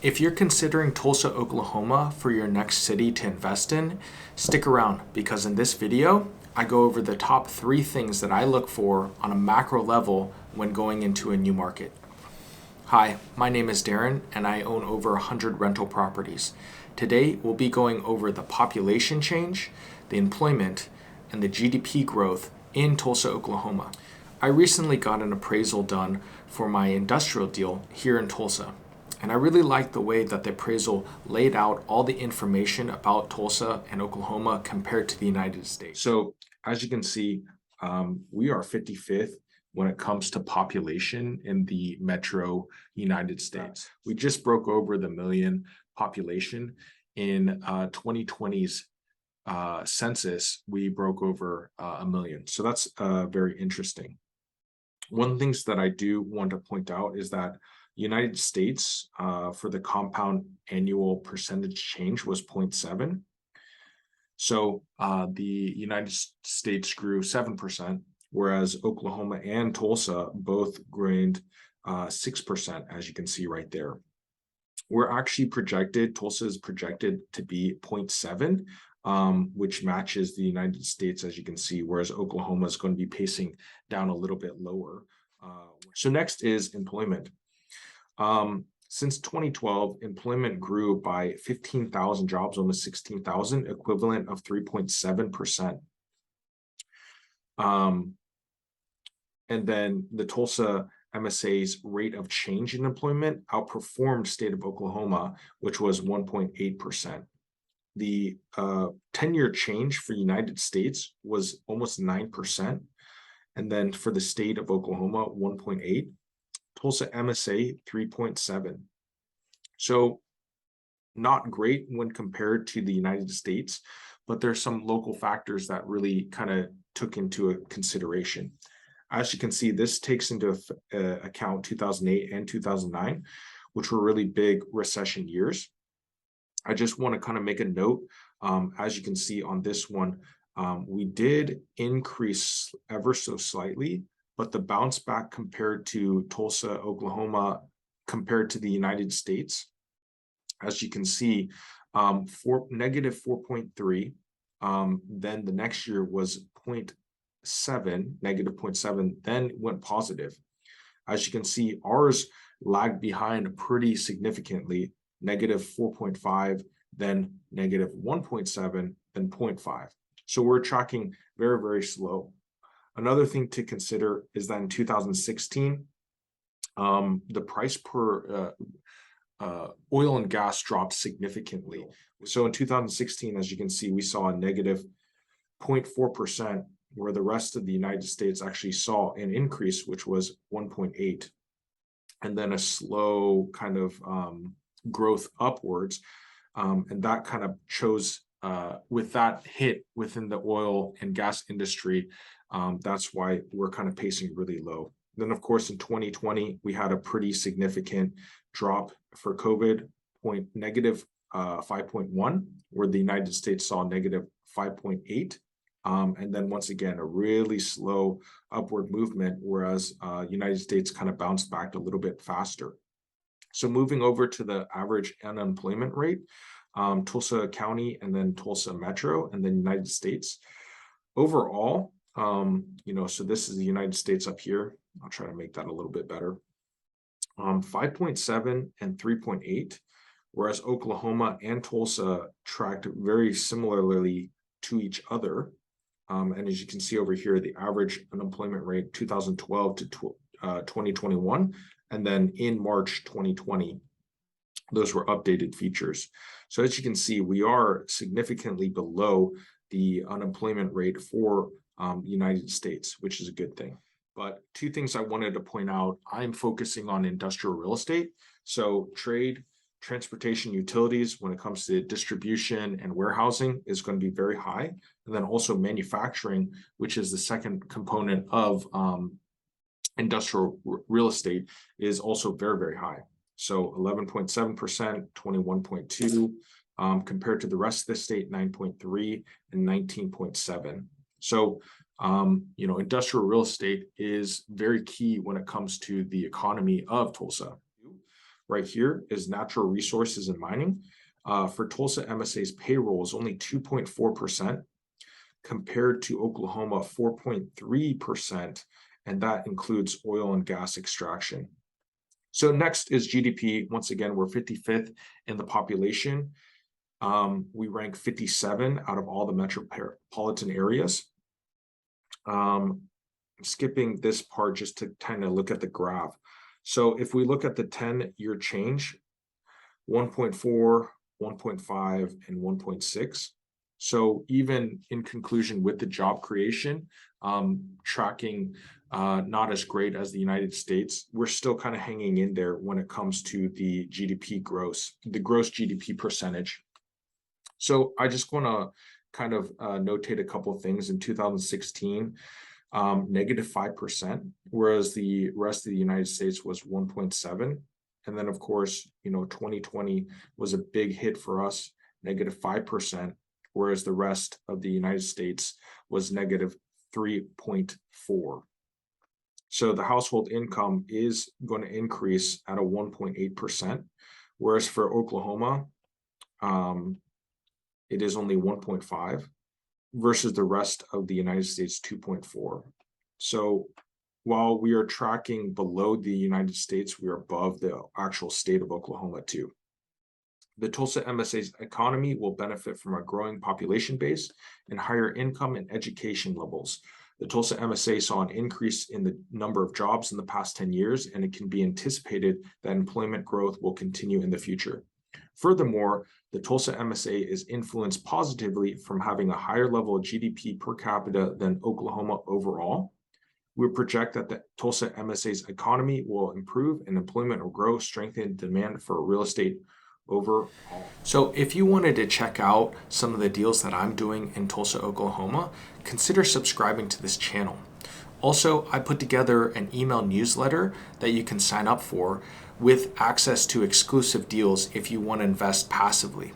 If you're considering Tulsa, Oklahoma for your next city to invest in, stick around because in this video, I go over the top 3 things that I look for on a macro level when going into a new market. Hi, my name is Darren and I own over 100 rental properties. Today, we'll be going over the population change, the employment, and the GDP growth in Tulsa, Oklahoma. I recently got an appraisal done for my industrial deal here in Tulsa. And I really like the way that the appraisal laid out all the information about Tulsa and Oklahoma compared to the United States. So as you can see, we are 55th when it comes to population in the metro United States. We just broke over the million population. In 2020's census, we broke over a million. So that's very interesting. One of the things that I do want to point out is that United States for the compound annual percentage change was 0.7. So the United States grew 7%, whereas Oklahoma and Tulsa both gained 6%, as you can see right there. We're actually projected, Tulsa is projected to be 0.7, which matches the United States, as you can see, whereas Oklahoma is going to be pacing down a little bit lower. So next is employment. Since 2012, employment grew by 15,000 jobs, almost 16,000, equivalent of 3.7%. And then the Tulsa MSA's rate of change in employment outperformed state of Oklahoma, which was 1.8%. The 10-year change for United States was almost 9%. And then for the state of Oklahoma, 1.8%. Tulsa MSA 3.7. So not great when compared to the United States, but there's some local factors that really kind of took into a consideration. As you can see, this takes into account 2008 and 2009, which were really big recession years. I just want to kind of make a note. As you can see on this one, we did increase ever so slightly, but the bounce back compared to Tulsa, Oklahoma, compared to the United States, as you can see, negative 4.3. Then the next year was 0.7, negative 0.7, then went positive. As you can see, ours lagged behind pretty significantly, negative 4.5, then negative 1.7, then 0.5. So we're tracking very, very slow. Another thing to consider is that in 2016, the price per oil and gas dropped significantly. So in 2016, as you can see, we saw a negative 0.4%, where the rest of the United States actually saw an increase, which was 1.8, and then a slow kind of growth upwards. And that kind of chose with that hit within the oil and gas industry. That's why we're kind of pacing really low. Then, of course, in 2020, we had a pretty significant drop for COVID, negative 5.1, where the United States saw negative 5.8. And then once again, a really slow upward movement, whereas United States kind of bounced back a little bit faster. So moving over to the average unemployment rate, Tulsa County and then Tulsa Metro and then United States. Overall, so this is the United States up here. I'll try to make that a little bit better. 5.7 and 3.8, whereas Oklahoma and Tulsa tracked very similarly to each other. And as you can see over here, the average unemployment rate 2012 to 2021, and then in March 2020, those were updated features. So as you can see, we are significantly below the unemployment rate for United States, which is a good thing. But 2 things I wanted to point out: I'm focusing on industrial real estate. So trade, transportation, utilities, when it comes to distribution and warehousing, is going to be very high. And then also manufacturing, which is the second component of industrial real estate, is also very, very high. So 11.7%, 21.2, compared to the rest of the state, 9.3 and 19.7. So industrial real estate is very key when it comes to the economy of Tulsa. right here is natural resources and mining. For Tulsa MSA's payroll is only 2.4% compared to Oklahoma 4.3%, and that includes oil and gas extraction. So next is GDP. Once again, we're 55th in the population. We rank 57 out of all the metropolitan areas. Skipping this part just to kind of look at the graph. So if we look at the 10-year change, 1.4, 1.5, and 1.6. So even in conclusion with the job creation, tracking not as great as the United States, we're still kind of hanging in there when it comes to the GDP the gross GDP percentage. So I just want to kind of notate a couple of things. In 2016, negative 5%, whereas the rest of the United States was 1.7. And then, of course, 2020 was a big hit for us, negative 5%, whereas the rest of the United States was negative 3.4. So the household income is going to increase at a 1.8%, whereas for Oklahoma, it is only 1.5 versus the rest of the United States 2.4. So while we are tracking below the United States, we are above the actual state of Oklahoma too. The Tulsa MSA's economy will benefit from a growing population base and higher income and education levels. The Tulsa MSA saw an increase in the number of jobs in the past 10 years, and it can be anticipated that employment growth will continue in the future. Furthermore, the Tulsa MSA is influenced positively from having a higher level of GDP per capita than Oklahoma overall. We project that the Tulsa MSA's economy will improve and employment will grow, strengthening demand for real estate overall. So if you wanted to check out some of the deals that I'm doing in Tulsa, Oklahoma, consider subscribing to this channel. Also, I put together an email newsletter that you can sign up for with access to exclusive deals if you want to invest passively.